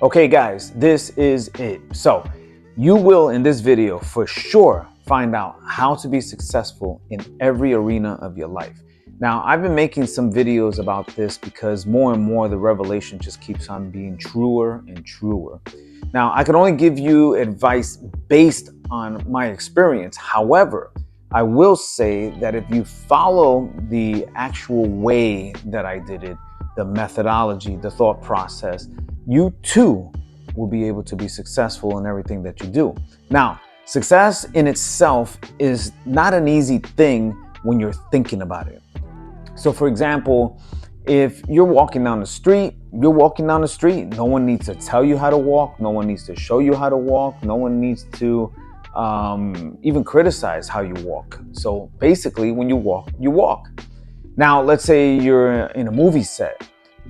Okay guys, this is it. So you will in this video for sure find out how to be successful in every arena of your life. Now, I've been making some videos about this because more and more the revelation just keeps on being truer and truer. Now, I can only give you advice based on my experience. However, I will say that if you follow the actual way that I did it, the methodology, the thought process, you too will be able to be successful in everything that you do. Now, success in itself is not an easy thing when you're thinking about it. So for example, if you're walking down the street, you're walking down the street. No one needs to tell you how to walk. No one needs to show you how to walk. No one needs to even criticize how you walk. So basically, when you walk, you walk. Now, let's say you're in a movie set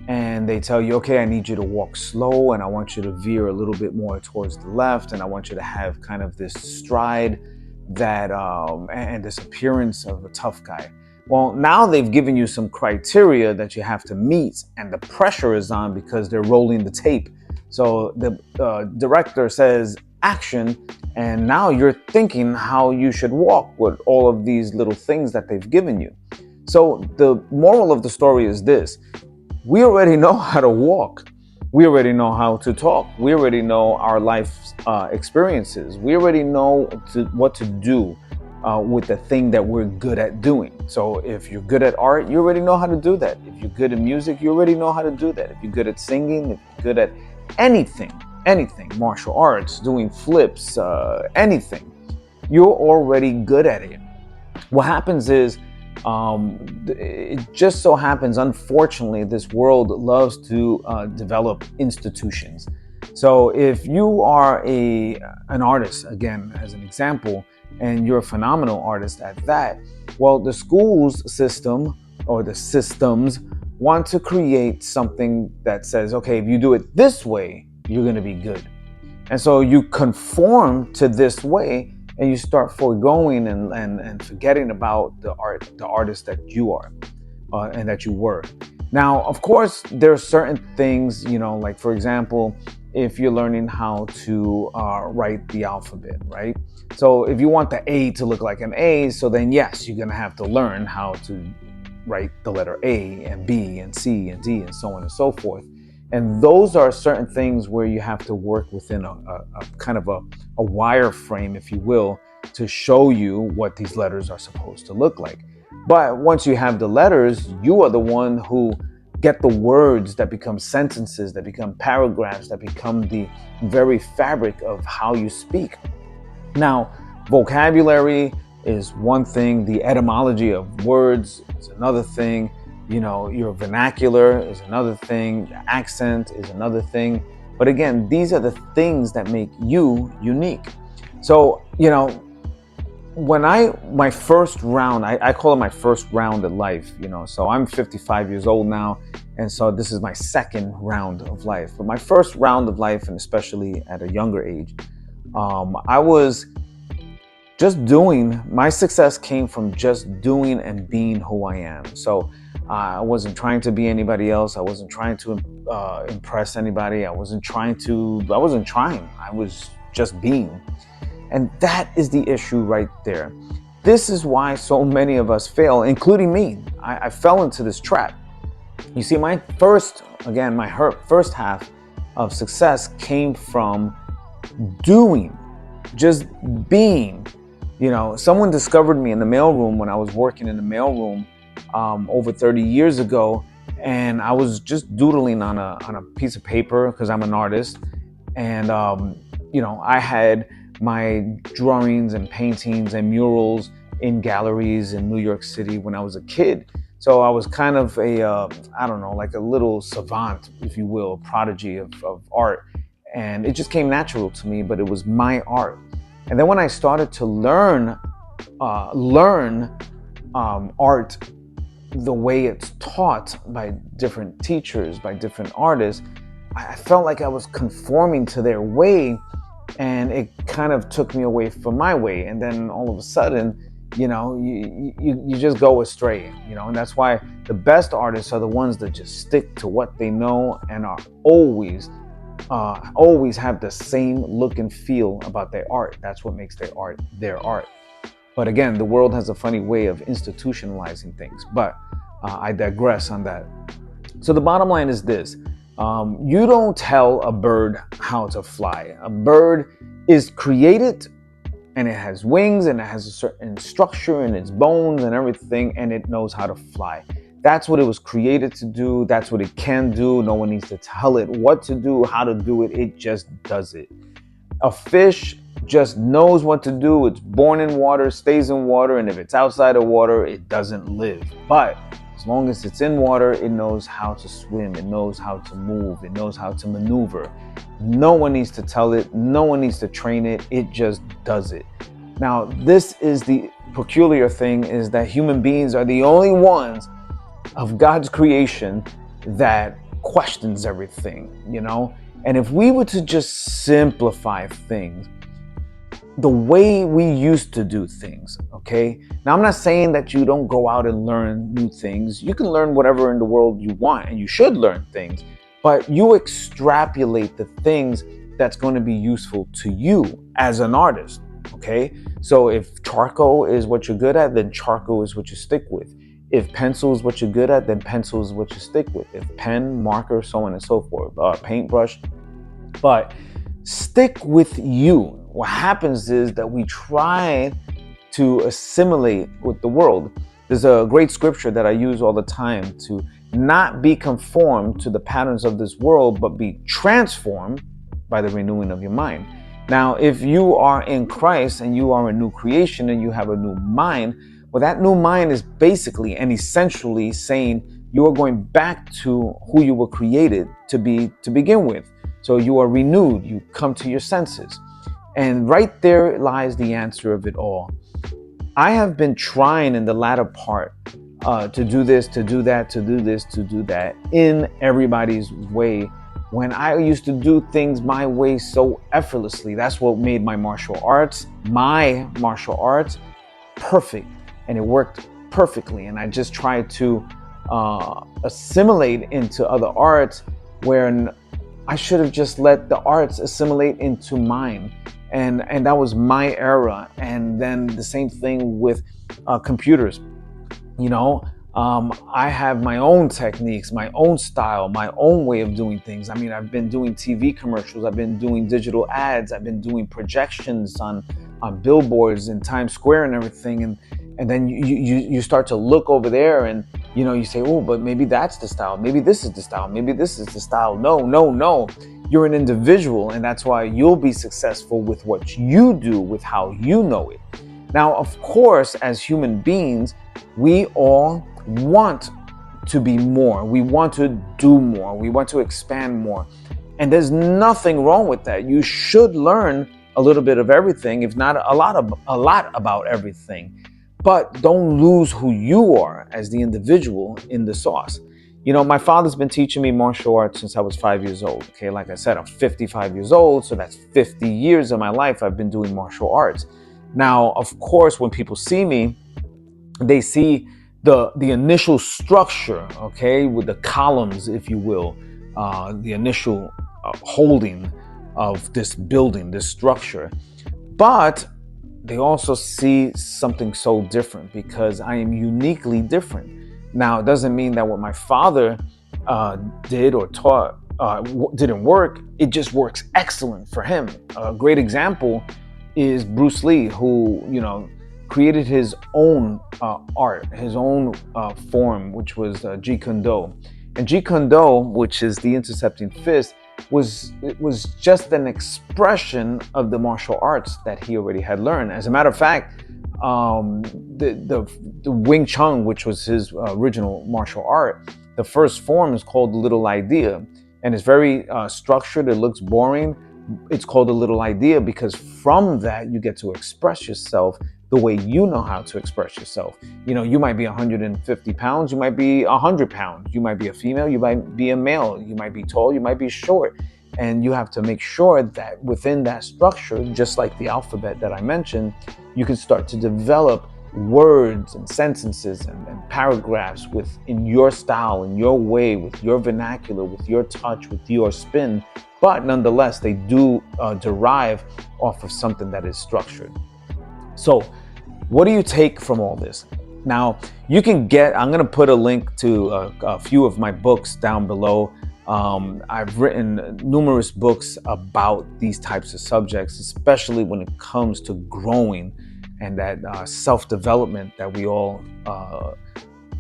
and they tell you, okay, I need you to walk slow and I want you to veer a little bit more towards the left and I want you to have kind of this stride that and this appearance of a tough guy. Well, now they've given you some criteria that you have to meet and the pressure is on because they're rolling the tape. So the director says action and now you're thinking how you should walk with all of these little things that they've given you. So the moral of the story is this: we already know how to walk. We already know how to talk. We already know our life experiences. We already know what to do with the thing that we're good at doing. So if you're good at art, you already know how to do that. If you're good at music, you already know how to do that. If you're good at singing, if you're good at anything, martial arts, doing flips, anything, you're already good at it. What happens is, it just so happens, unfortunately, this world loves to develop institutions. So if you are an artist, again, as an example, and you're a phenomenal artist at that, well, the schools system or the systems want to create something that says, okay, if you do it this way, you're going to be good. And so you conform to this way and you start foregoing and forgetting about the artist that you are and that you were. Now, of course, there are certain things, like for example, if you're learning how to write the alphabet, right? So if you want the A to look like an A, so then yes, you're gonna have to learn how to write the letter A and B and C and D and so on and so forth. And those are certain things where you have to work within a kind of a wireframe, if you will, to show you what these letters are supposed to look like. But once you have the letters, you are the one who get the words that become sentences, that become paragraphs, that become the very fabric of how you speak. Now, vocabulary is one thing. The etymology of words is another thing. Your vernacular is another thing. Your accent is another thing. But again, these are the things that make you unique. So, when my first round, I call it my first round of life, so I'm 55 years old now. And so this is my second round of life. But my first round of life, and especially at a younger age, I was just doing. My success came from just doing and being who I am. So I wasn't trying to be anybody else. I wasn't trying to impress anybody. I wasn't trying. I was just being. And that is the issue right there. This is why so many of us fail, including me. I fell into this trap. You see, my first half of success came from doing, just being. Someone discovered me in the mailroom when I was working in the mailroom over 30 years ago, and I was just doodling on a piece of paper because I'm an artist, and I had my drawings and paintings and murals in galleries in New York City when I was a kid. So I was kind of like a little savant, if you will, prodigy of art. And it just came natural to me, but it was my art. And then when I started to learn art the way it's taught by different teachers, by different artists, I felt like I was conforming to their way, and it kind of took me away from my way. And then all of a sudden, you just go astray, and that's why the best artists are the ones that just stick to what they know and are always always have the same look and feel about their art. That's what makes their art their art. But again, the world has a funny way of institutionalizing things. But I digress on that. So the bottom line is this. You don't tell a bird how to fly. A bird is created and it has wings and it has a certain structure in its bones and everything, and it knows how to fly. That's what it was created to do. That's what it can do. No one needs to tell it what to do, how to do it. It just does it. A fish just knows what to do. It's born in water, stays in water, and if it's outside of water, it doesn't live. But as long as it's in water, it knows how to swim. It knows how to move. It knows how to maneuver. No one needs to tell it. No one needs to train it. It just does it. Now, this is the peculiar thing, is that human beings are the only ones of God's creation that questions everything, you know? And if we were to just simplify things, the way we used to do things, okay? Now, I'm not saying that you don't go out and learn new things. You can learn whatever in the world you want, and you should learn things, but you extrapolate the things that's going to be useful to you as an artist, okay? So if charcoal is what you're good at, then charcoal is what you stick with. If pencil is what you're good at, then pencil is what you stick with. If pen, marker, so on and so forth, paintbrush. But stick with you. What happens is that we try to assimilate with the world. There's a great scripture that I use all the time, to not be conformed to the patterns of this world, but be transformed by the renewing of your mind. Now, if you are in Christ and you are a new creation and you have a new mind, well, that new mind is basically and essentially saying you are going back to who you were created to be to begin with. So you are renewed, you come to your senses. And right there lies the answer of it all. I have been trying in the latter part to do this, to do that, to do this, to do that in everybody's way, when I used to do things my way so effortlessly. That's what made my martial arts perfect. And it worked perfectly. And I just tried to assimilate into other arts where I should have just let the arts assimilate into mine. And that was my era. And then the same thing with computers. You know, I have my own techniques, my own style, my own way of doing things. I mean, I've been doing TV commercials. I've been doing digital ads. I've been doing projections on billboards in Times Square and everything. And then you start to look over there and, you know, you say, oh, but maybe that's the style. Maybe this is the style. Maybe this is the style. No. You're an individual, and that's why you'll be successful with what you do, with how you know it. Now, of course, as human beings, we all want to be more. We want to do more. We want to expand more. And there's nothing wrong with that. You should learn a little bit of everything, if not a lot about everything. But don't lose who you are as the individual in the sauce. You know, my father's been teaching me martial arts since I was 5 years old. Okay, like I said, I'm 55 years old, so that's 50 years of my life I've been doing martial arts. Now, of course, when people see me, they see the initial structure, okay, with the columns, if you will, the initial holding of this building, this structure. But they also see something so different because I am uniquely different. Now, it doesn't mean that what my father did or taught didn't work. It just works excellent for him. A great example is Bruce Lee, who, you know, created his own art, his own form, which was Jeet Kune Do. And Jeet Kune Do, which is the intercepting fist, was just an expression of the martial arts that he already had learned. As a matter of fact, the Wing Chun, which was his original martial art, the first form is called the Little Idea, and it's very structured. It looks boring. It's called the Little Idea because from that you get to express yourself the way you know how to express yourself. You know, you might be 150 pounds, you might be 100 pounds, you might be a female, you might be a male, you might be tall, you might be short. And you have to make sure that within that structure, just like the alphabet that I mentioned, you can start to develop words and sentences and paragraphs in your style, in your way, with your vernacular, with your touch, with your spin, but nonetheless, they do derive off of something that is structured. So what do you take from all this? Now, you can I'm going to put a link to a few of my books down below. I've written numerous books about these types of subjects, especially when it comes to growing and that self-development that we all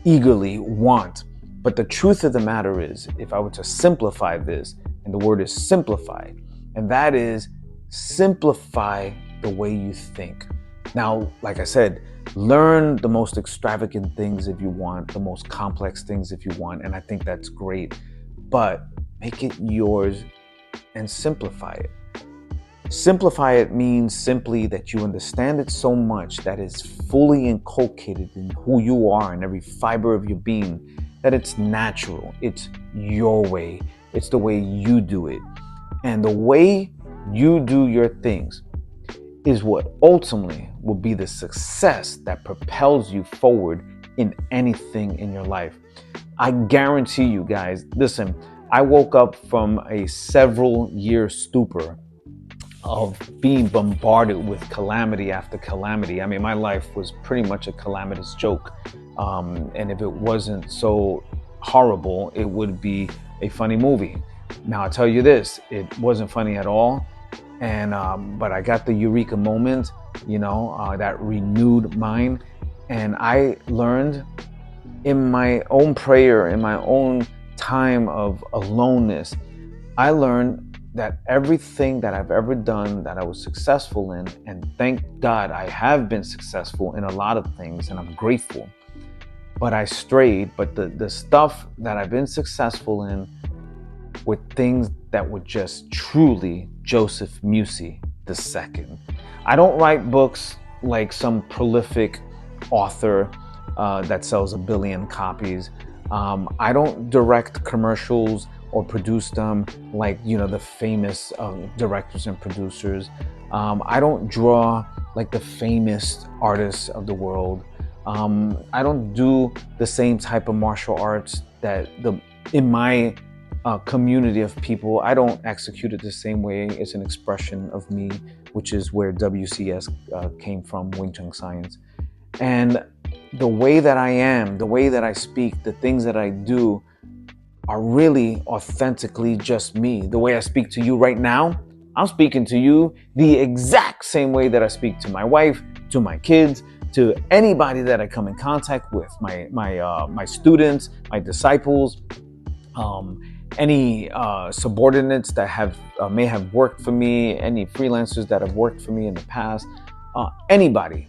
eagerly want. But the truth of the matter is, if I were to simplify this, and the word is simplify, and that is simplify the way you think. Now, like I said, learn the most extravagant things if you want, the most complex things if you want, and I think that's great, but make it yours and simplify it. Simplify it means simply that you understand it so much that it's fully inculcated in who you are and every fiber of your being, that it's natural, it's your way, it's the way you do it. And the way you do your things is what ultimately will be the success that propels you forward in anything in your life. I guarantee you guys, listen, I woke up from a several-year stupor of being bombarded with calamity after calamity. I mean, my life was pretty much a calamitous joke. And if it wasn't so horrible, it would be a funny movie. Now, I'll tell you this, it wasn't funny at all. And but I got the eureka moment, that renewed mind. And I learned in my own prayer, in my own time of aloneness, I learned that everything that I've ever done that I was successful in, and thank God I have been successful in a lot of things, and I'm grateful, but I strayed. But the stuff that I've been successful in were things that were just truly Joseph Musey II. I don't write books like some prolific author that sells 1 billion copies. I don't direct commercials or produce them like, the famous directors and producers. I don't draw like the famous artists of the world. I don't do the same type of martial arts that in my community of people. I don't execute it the same way. It's an expression of me, which is where WCS came from, Wing Chun Science. And the way that I am, the way that I speak, the things that I do are really authentically just me. The way I speak to you right now, I'm speaking to you the exact same way that I speak to my wife, to my kids, to anybody that I come in contact with, my students, my disciples, any subordinates that may have worked for me, any freelancers that have worked for me in the past, anybody,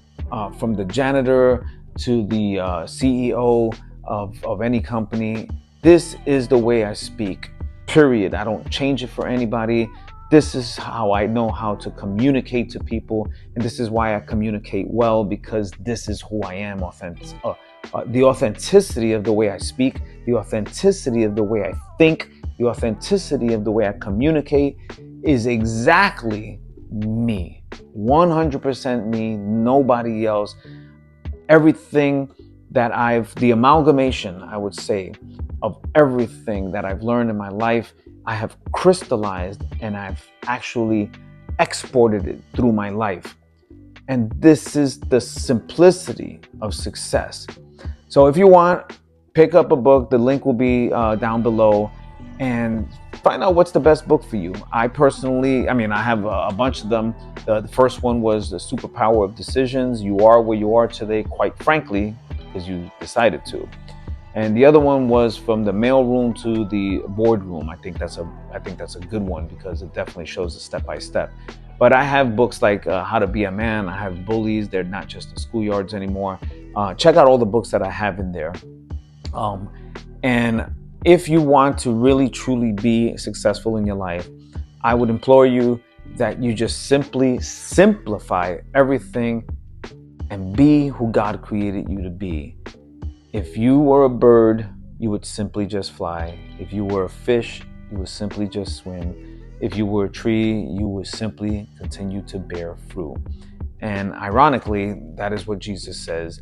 from the janitor to the CEO of any company. This is the way I speak, period. I don't change it for anybody. This is how I know how to communicate to people, and this is why I communicate well, because this is who I am, the authenticity of the way I speak, the authenticity of the way I think, the authenticity of the way I communicate is exactly me. 100% me, nobody else. Everything that the amalgamation, I would say, of everything that I've learned in my life, I have crystallized and I've actually exported it through my life. And this is the simplicity of success. So if you want, pick up a book. The link will be down below, and find out what's the best book for you. I personally, I have a bunch of them. The first one was The Superpower of Decisions. You are where you are today, quite frankly, because you decided to. And the other one was From the Mailroom to the Boardroom. I think that's a good one, because it definitely shows the step-by-step. But I have books like How to Be a Man. I have Bullies. They're not just in schoolyards anymore. Check out all the books that I have in there. And if you want to really, truly be successful in your life, I would implore you that you just simply simplify everything and be who God created you to be. If you were a bird, you would simply just fly. If you were a fish, you would simply just swim. If you were a tree, you would simply continue to bear fruit. And ironically, that is what Jesus says.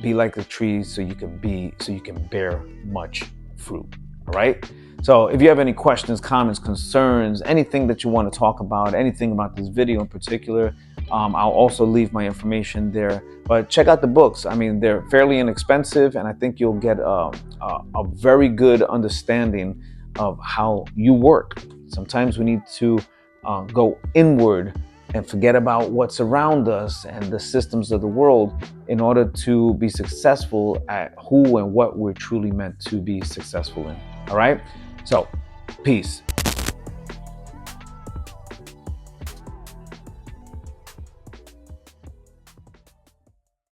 Be like a tree so you can bear much fruit. All right? So if you have any questions, comments, concerns, anything that you want to talk about, anything about this video in particular, I'll also leave my information there. But check out the books. I mean, they're fairly inexpensive, and I think you'll get a very good understanding of how you work. Sometimes we need to go inward and forget about what's around us and the systems of the world in order to be successful at who and what we're truly meant to be successful in. All right? So, peace.